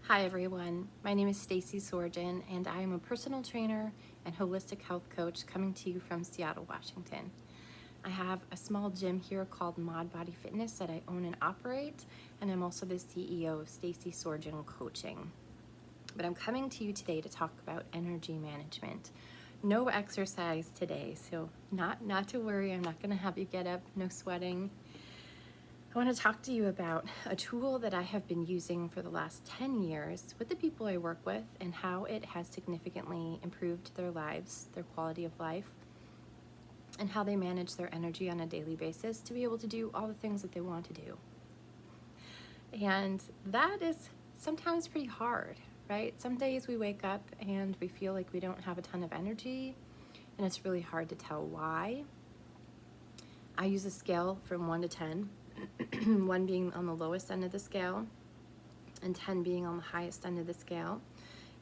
Hi everyone, my name is Stacey Sorgen and I am a personal trainer and holistic health coach coming to you from Seattle, Washington. I have a small gym here called Mod Body Fitness that I own and operate, and I'm also the CEO of Stacey Sorgen Coaching. But I'm coming to you today to talk about energy management. No exercise today, so not to worry, I'm not gonna have you get up, no sweating. I want to talk to you about a tool that I have been using for the last 10 years with the people I work with and how it has significantly improved their lives, their quality of life, and how they manage their energy on a daily basis to be able to do all the things that they want to do. And that is sometimes pretty hard, right? Some days we wake up and we feel like we don't have a ton of energy, and it's really hard to tell why. I use a scale from 1 to 10. 1 being on the lowest end of the scale and 10 being on the highest end of the scale.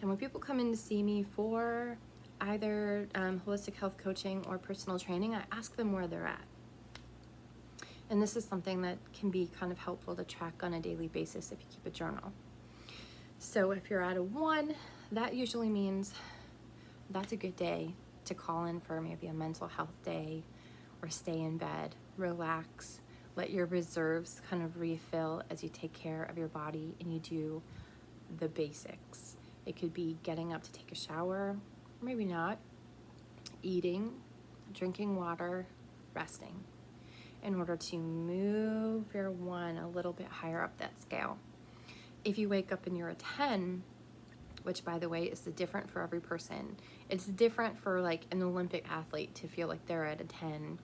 And when people come in to see me for either holistic health coaching or personal training, I ask them where they're at. And this is something that can be kind of helpful to track on a daily basis if you keep a journal. So if you're at a 1, that usually means that's a good day to call in for maybe a mental health day or stay in bed, relax, let your reserves kind of refill as you take care of your body and you do the basics. It could be getting up to take a shower, maybe not, eating, drinking water, resting, in order to move your 1 a little bit higher up that scale. If you wake up and you're a 10, which by the way is different for every person. It's different for like an Olympic athlete to feel like they're at a 10,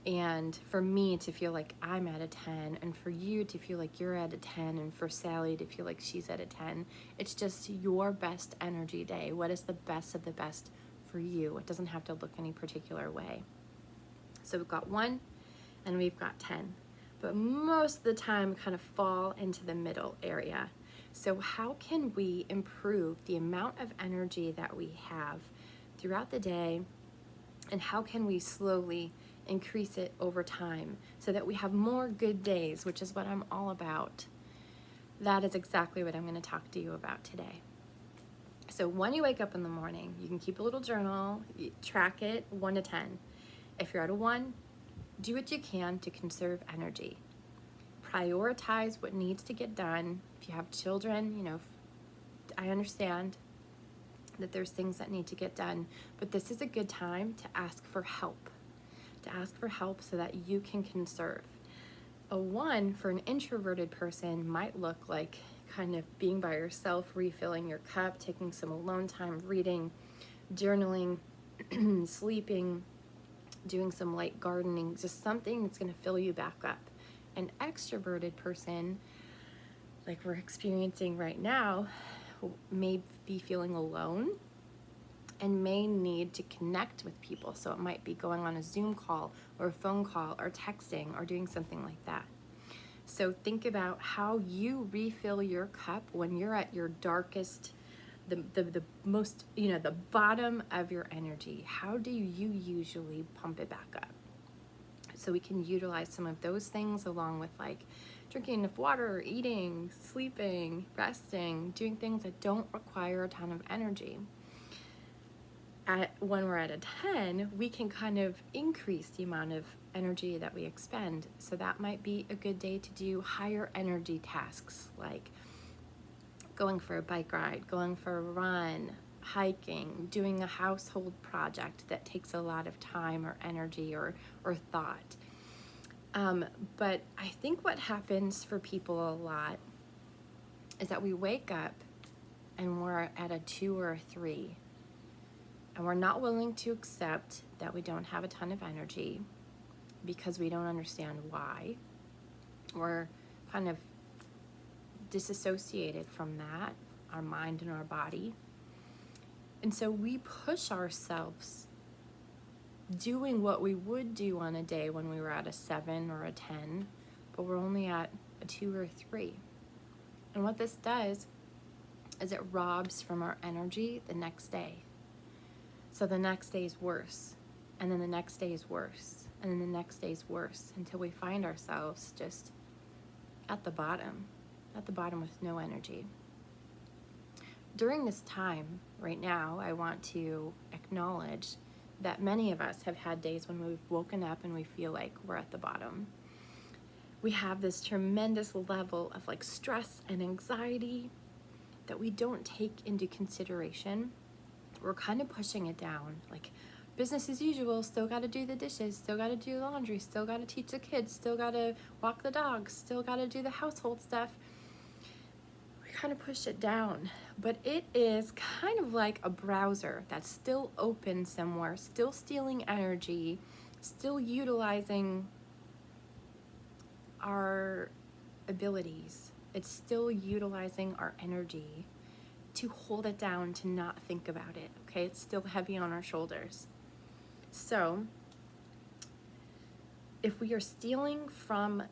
and for me to feel like I'm at a 10, and for you to feel like you're at a 10, and for Sally to feel like she's at a 10. It's just your best energy day. What is the best of the best for you? It doesn't have to look any particular way. So we've got 1 and we've got 10, but most of the time we kind of fall into the middle area. So how can we improve the amount of energy that we have throughout the day, and how can we slowly increase it over time so that we have more good days, which is what I'm all about? That is exactly what I'm going to talk to you about today. So when you wake up in the morning, you can keep a little journal, track it 1 to 10. If you're at a 1, do what you can to conserve energy. Prioritize what needs to get done. If you have children, I understand that there's things that need to get done, but this is a good time to ask for help. So that you can conserve. A 1 for an introverted person might look like kind of being by yourself, refilling your cup, taking some alone time, reading, journaling, sleeping, doing some light gardening, just something that's going to fill you back up. An extroverted person, like we're experiencing right now, may be feeling alone and may need to connect with people. So it might be going on a Zoom call or a phone call or texting or doing something like that. So think about how you refill your cup when you're at your darkest, the most, the bottom of your energy. How do you usually pump it back up? So we can utilize some of those things along with like drinking enough water, eating, sleeping, resting, doing things that don't require a ton of energy. When we're at a 10, we can kind of increase the amount of energy that we expend. So that might be a good day to do higher energy tasks like going for a bike ride, going for a run, hiking, doing a household project that takes a lot of time or energy or thought. But I think what happens for people a lot is that we wake up and we're at a 2 or a 3. And we're not willing to accept that we don't have a ton of energy because we don't understand why. We're kind of disassociated from that, our mind and our body. And so we push ourselves doing what we would do on a day when we were at a 7 or a 10, but we're only at a 2 or a 3. And what this does is it robs from our energy the next day. So the next day is worse, and then the next day is worse, and then the next day is worse, until we find ourselves just at the bottom with no energy. during this time right now, I want to acknowledge that many of us have had days when we've woken up and we feel like we're at the bottom. We have this tremendous level of like stress and anxiety that we don't take into consideration. We're kind of pushing it down, like business as usual, still got to do the dishes, still got to do laundry, still got to teach the kids, still got to walk the dogs, still got to do the household stuff. We kind of push it down, but it is kind of like a browser that's still open somewhere, still stealing energy, still utilizing our abilities. It's still utilizing our energy to hold it down, to not think about it, okay? It's still heavy on our shoulders. So if we are stealing from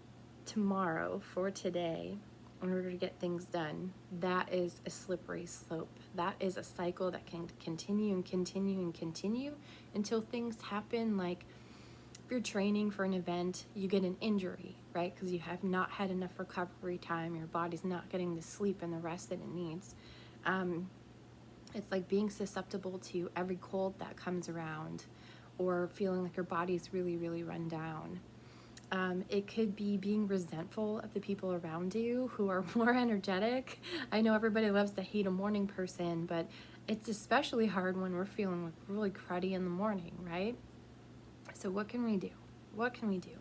tomorrow for today in order to get things done, that is a slippery slope. That is a cycle that can continue and continue and continue until things happen. Like if you're training for an event, you get an injury, right? Because you have not had enough recovery time. Your body's not getting the sleep and the rest that it needs. It's like being susceptible to every cold that comes around, or feeling like your body's really, really run down. It could be being resentful of the people around you who are more energetic. I know everybody loves to hate a morning person, but it's especially hard when we're feeling like really cruddy in the morning, right? So what can we do? What can we do?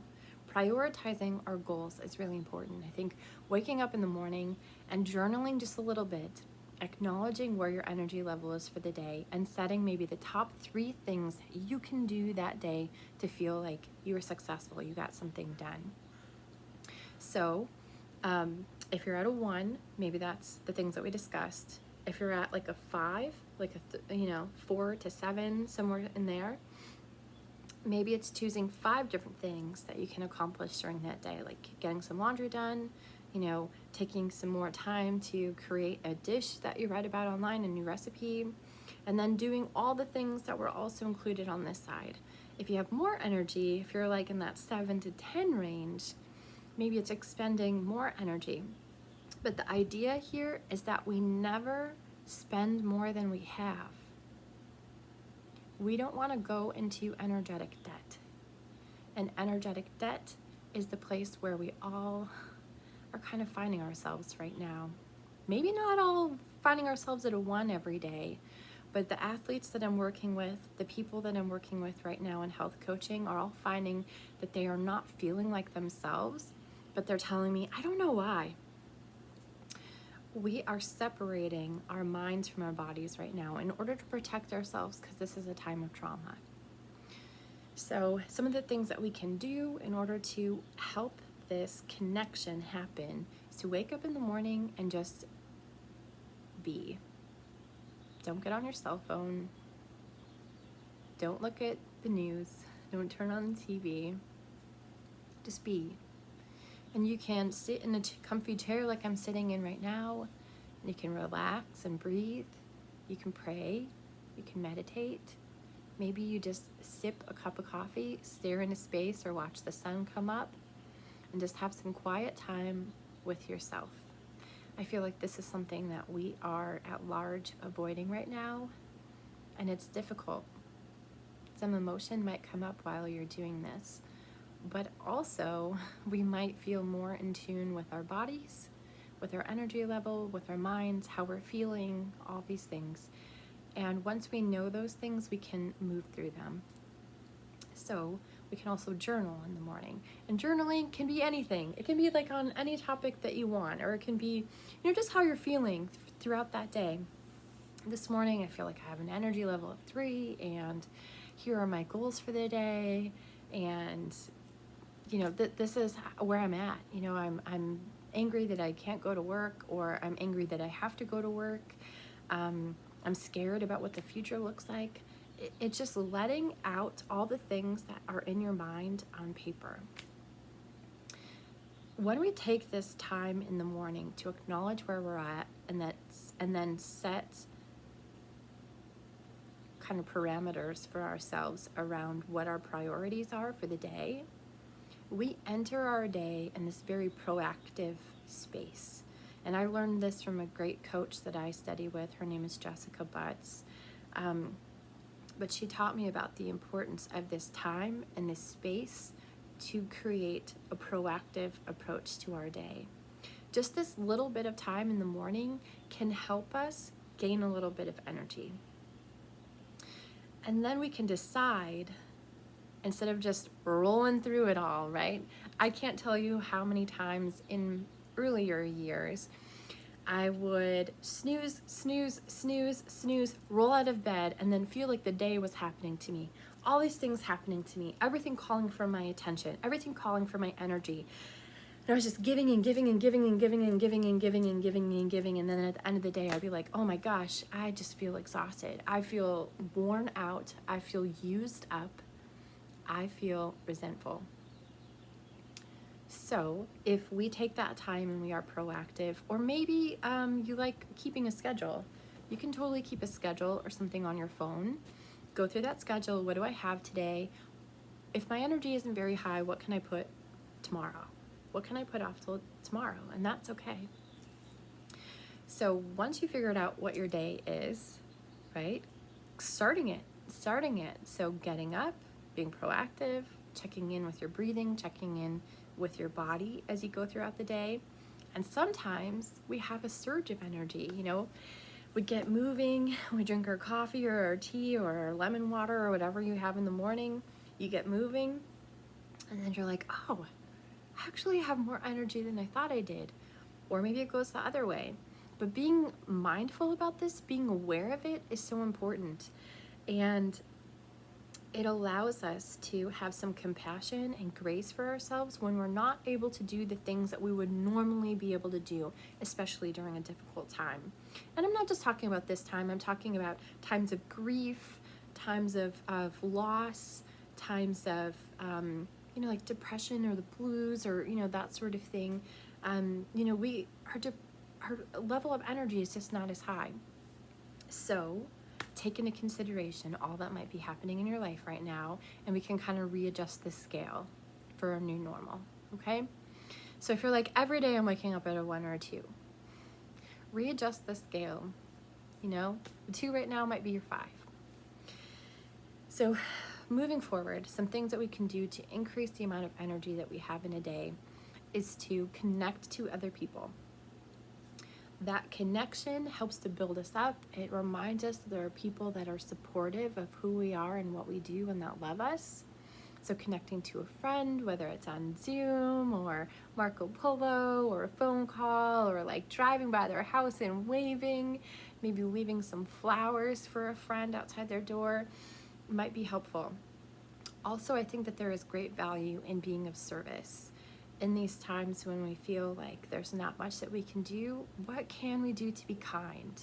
Prioritizing our goals is really important. I think waking up in the morning and journaling just a little bit, acknowledging where your energy level is for the day, and setting maybe the top 3 things you can do that day to feel like you were successful, you got something done. So if you're at a 1, maybe that's the things that we discussed. If you're at like a 5, like 4 to 7, somewhere in there, maybe it's choosing 5 different things that you can accomplish during that day, like getting some laundry done, taking some more time to create a dish that you read about online, a new recipe, and then doing all the things that were also included on this side. If you have more energy, if you're like in that 7 to 10 range, maybe it's expending more energy. But the idea here is that we never spend more than we have. We don't want to go into energetic debt. And energetic debt is the place where we all are kind of finding ourselves right now. Maybe not all finding ourselves at a 1 every day, but the athletes that I'm working with, the people that I'm working with right now in health coaching are all finding that they are not feeling like themselves, but they're telling me, I don't know why. We are separating our minds from our bodies right now in order to protect ourselves, because this is a time of trauma. So some of the things that we can do in order to help this connection happen is to wake up in the morning and just be. Don't get on your cell phone. Don't look at the news. Don't turn on the TV. Just be. And you can sit in a comfy chair like I'm sitting in right now. And you can relax and breathe. You can pray. You can meditate. Maybe you just sip a cup of coffee, stare into space, or watch the sun come up, and just have some quiet time with yourself. I feel like this is something that we are at large avoiding right now, and it's difficult. Some emotion might come up while you're doing this, but also we might feel more in tune with our bodies, with our energy level, with our minds, how we're feeling, all these things. And once we know those things, we can move through them. So we can also journal in the morning. And journaling can be anything. It can be like on any topic that you want, or it can be, just how you're feeling throughout that day. This morning, I feel like I have an energy level of 3, and here are my goals for the day. And, this is where I'm at. I'm angry that I can't go to work, or I'm angry that I have to go to work. I'm scared about what the future looks like. It's just letting out all the things that are in your mind on paper. When we take this time in the morning to acknowledge where we're at, and then set kind of parameters for ourselves around what our priorities are for the day, we enter our day in this very proactive space. And I learned this from a great coach that I study with. Her name is Jessica Butts. But she taught me about the importance of this time and this space to create a proactive approach to our day. Just this little bit of time in the morning can help us gain a little bit of energy. And then we can decide, instead of just rolling through it all, right? I can't tell you how many times in earlier years I would snooze, snooze, snooze, snooze, roll out of bed, and then feel like the day was happening to me. All these things happening to me, everything calling for my attention, everything calling for my energy. And I was just giving and giving and giving and giving and giving and giving and giving and giving. And then at the end of the day, I'd be like, oh my gosh, I just feel exhausted. I feel worn out. I feel used up. I feel resentful. So if we take that time and we are proactive, or maybe you like keeping a schedule, you can totally keep a schedule or something on your phone. Go through that schedule. What do I have today? If my energy isn't very high, what can I put tomorrow? What can I put off till tomorrow? And that's okay. So once you figured out what your day is, right, starting it. So getting up, being proactive, checking in with your breathing, checking in with your body as you go throughout the day. And sometimes we have a surge of energy, we get moving, we drink our coffee or our tea or our lemon water or whatever you have in the morning, you get moving, and then you're like, oh, I actually have more energy than I thought I did. Or maybe it goes the other way. But being mindful about this, being aware of it, is so important. And it allows us to have some compassion and grace for ourselves when we're not able to do the things that we would normally be able to do, especially during a difficult time. And I'm not just talking about this time, I'm talking about times of grief, times of loss, times of, like depression or the blues or, that sort of thing. Our level of energy is just not as high. So take into consideration all that might be happening in your life right now, and we can kind of readjust the scale for a new normal, okay? So if you're like, every day I'm waking up at a 1 or a 2, readjust the scale. The 2 right now might be your 5. So moving forward, some things that we can do to increase the amount of energy that we have in a day is to connect to other people. That connection helps to build us up. It reminds us that there are people that are supportive of who we are and what we do and that love us. So connecting to a friend, whether it's on Zoom or Marco Polo or a phone call, or like driving by their house and waving, maybe leaving some flowers for a friend outside their door, might be helpful. Also, I think that there is great value in being of service. In these times when we feel like there's not much that we can do, what can we do to be kind?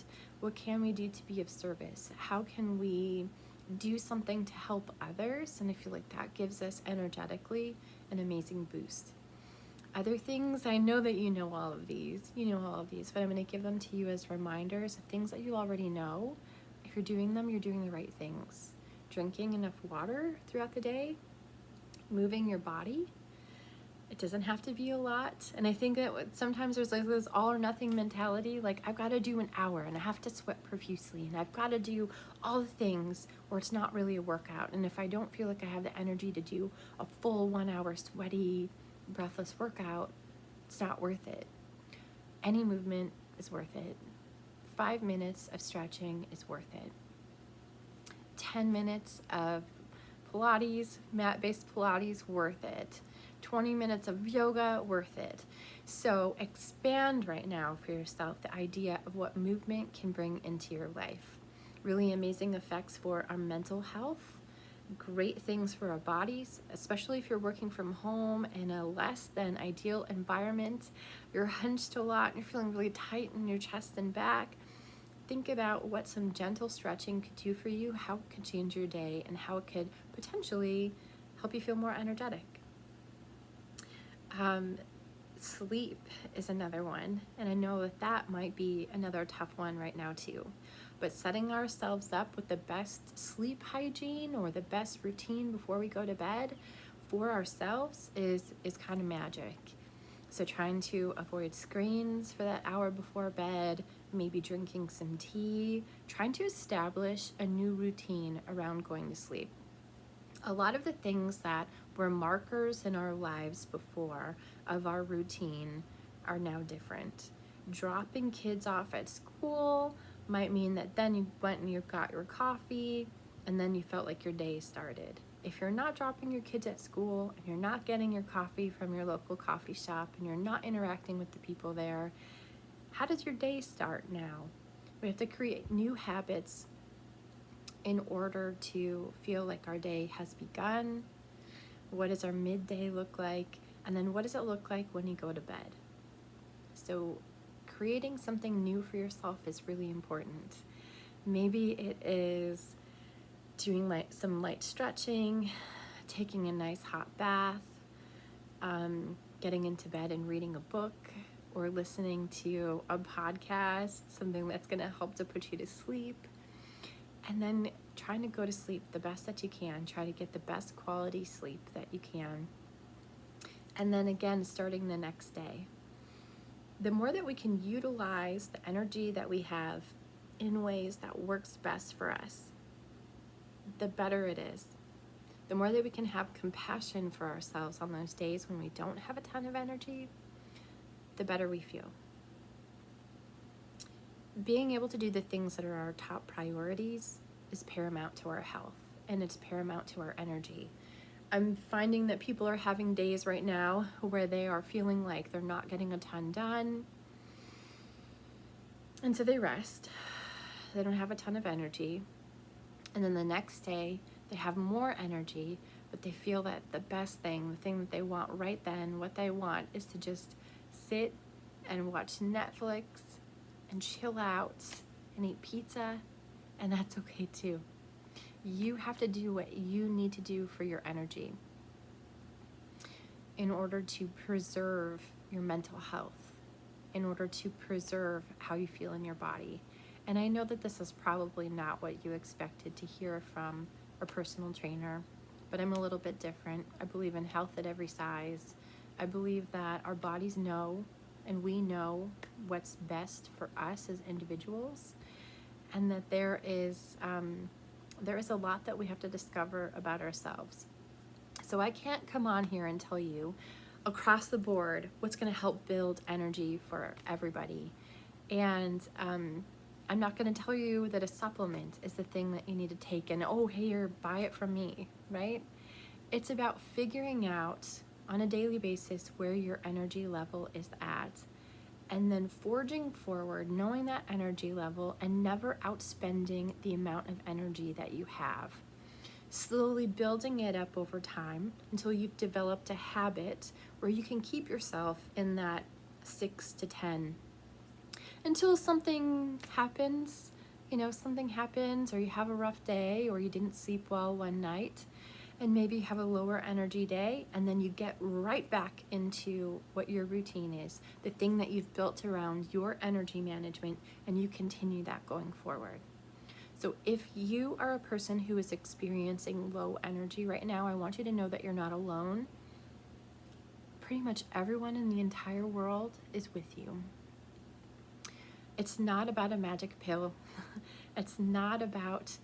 What can we do to be of service? How can we do something to help others? And I feel like that gives us energetically an amazing boost. Other things, I know that you know all of these, but I'm going to give them to you as reminders of things that you already know. If you're doing them, you're doing the right things. Drinking enough water throughout the day, moving your body. It doesn't have to be a lot. And I think that sometimes there's like this all or nothing mentality, like I've got to do an hour and I have to sweat profusely and I've got to do all the things, or it's not really a workout. And if I don't feel like I have the energy to do a full 1 hour sweaty, breathless workout, it's not worth it. Any movement is worth it. 5 minutes of stretching is worth it. 10 minutes of Pilates, mat-based Pilates, worth it. 20 minutes of yoga, worth it. So expand right now for yourself the idea of what movement can bring into your life. Really amazing effects for our mental health, great things for our bodies, especially if you're working from home in a less than ideal environment. You're hunched a lot and you're feeling really tight in your chest and back. Think about what some gentle stretching could do for you, how it could change your day, and how it could potentially help you feel more energetic. Sleep is another one, and I know that might be another tough one right now too. But setting ourselves up with the best sleep hygiene or the best routine before we go to bed for ourselves is kind of magic. So trying to avoid screens for that hour before bed, maybe drinking some tea, trying to establish a new routine around going to sleep. A lot of the things that were markers in our lives before of our routine are now different. Dropping kids off at school might mean that then you went and you got your coffee and then you felt like your day started. If you're not dropping your kids at school and you're not getting your coffee from your local coffee shop and you're not interacting with the people there, how does your day start now? We have to create new habits in order to feel like our day has begun. What does our midday look like? And then what does it look like when you go to bed? So creating something new for yourself is really important. Maybe it is doing some light stretching, taking a nice hot bath, getting into bed and reading a book, or listening to a podcast, something that's going to help to put you to sleep. And then trying to go to sleep the best that you can. Try to get the best quality sleep that you can. And then again, starting the next day. The more that we can utilize the energy that we have in ways that works best for us, the better it is. The more that we can have compassion for ourselves on those days when we don't have a ton of energy, the better we feel. Being able to do the things that are our top priorities is paramount to our health, and it's paramount to our energy. I'm finding that people are having days right now where they are feeling like they're not getting a ton done, and so they rest. They don't have a ton of energy, and then the next day they have more energy, but they feel that the best thing, the thing that they want right then, what they want is to just sit and watch Netflix and chill out and eat pizza, and that's okay too. You have to do what you need to do for your energy in order to preserve your mental health, in order to preserve how you feel in your body. And I know that this is probably not what you expected to hear from a personal trainer, but I'm a little bit different. I believe in health at every size. I believe that our bodies know, and we know what's best for us as individuals, and that there is a lot that we have to discover about ourselves. So I can't come on here and tell you across the board what's going to help build energy for everybody. And I'm not going to tell you that a supplement is the thing that you need to take and, oh, here, buy it from me, right? It's about figuring out on a daily basis where your energy level is at, and then forging forward, knowing that energy level and never outspending the amount of energy that you have. Slowly building it up over time until you've developed a habit where you can keep yourself in that 6 to 10 until something happens, something happens, or you have a rough day, or you didn't sleep well one night, and maybe you have a lower energy day, and then you get right back into what your routine is, the thing that you've built around your energy management, and you continue that going forward. So if you are a person who is experiencing low energy right now, I want you to know that you're not alone. Pretty much everyone in the entire world is with you. It's not about a magic pill. It's not about,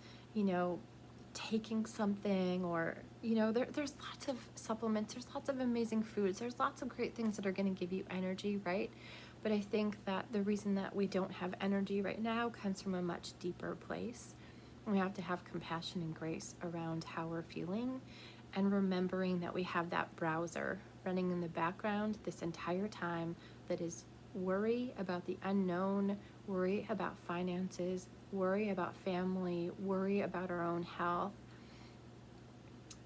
taking something, or, there's lots of supplements, there's lots of amazing foods, there's lots of great things that are going to give you energy, right? But I think that the reason that we don't have energy right now comes from a much deeper place. We have to have compassion and grace around how we're feeling, and remembering that we have that browser running in the background this entire time that is worry about the unknown, worry about finances, worry about family, worry about our own health,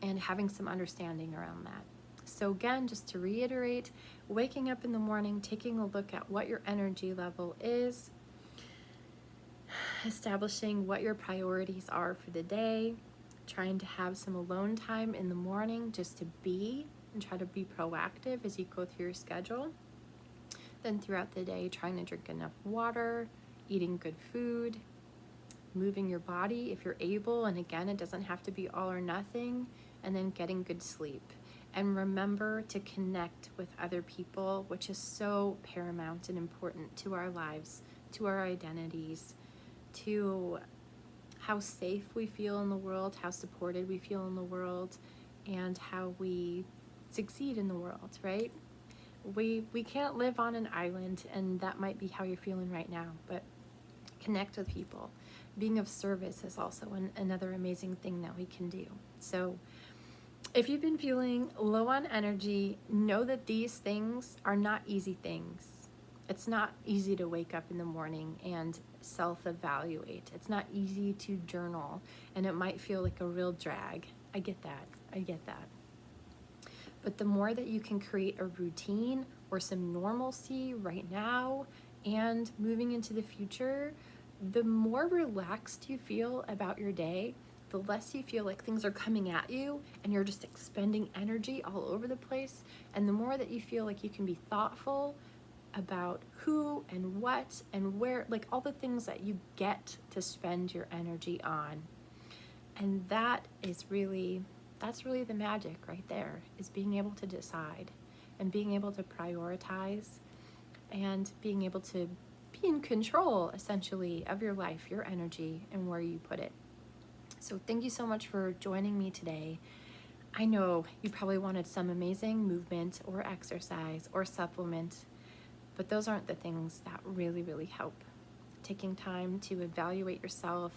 and having some understanding around that. So again, just to reiterate, waking up in the morning, taking a look at what your energy level is, establishing what your priorities are for the day, trying to have some alone time in the morning just to be and try to be proactive as you go through your schedule. Then throughout the day, trying to drink enough water, eating good food, moving your body if you're able, and again, it doesn't have to be all or nothing, and then getting good sleep. And remember to connect with other people, which is so paramount and important to our lives, to our identities, to how safe we feel in the world, how supported we feel in the world, and how we succeed in the world, right? We can't live on an island, and that might be how you're feeling right now, but connect with people. Being of service is also another amazing thing that we can do. So if you've been feeling low on energy, know that these things are not easy things. It's not easy to wake up in the morning and self-evaluate. It's not easy to journal, and it might feel like a real drag. I get that. I get that. But the more that you can create a routine or some normalcy right now and moving into the future, the more relaxed you feel about your day, the less you feel like things are coming at you and you're just expending energy all over the place. And the more that you feel like you can be thoughtful about who and what and where, like all the things that you get to spend your energy on. And that's really the magic right there, is being able to decide and being able to prioritize and being able to be in control, essentially, of your life, your energy, and where you put it. So thank you so much for joining me today. I know you probably wanted some amazing movement or exercise or supplement, but those aren't the things that really, really help. Taking time to evaluate yourself,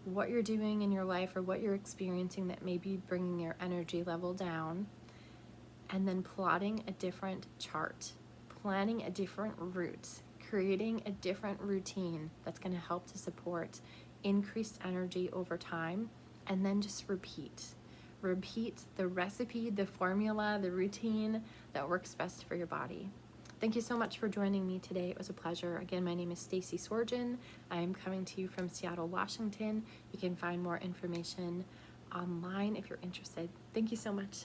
what you're doing in your life or what you're experiencing that may be bringing your energy level down, and then plotting a different chart, planning a different route, creating a different routine that's going to help to support increased energy over time, and then just repeat. Repeat the recipe, the formula, the routine that works best for your body. Thank you so much for joining me today. It was a pleasure. Again, my name is Stacey Sorgen. I am coming to you from Seattle, Washington. You can find more information online if you're interested. Thank you so much.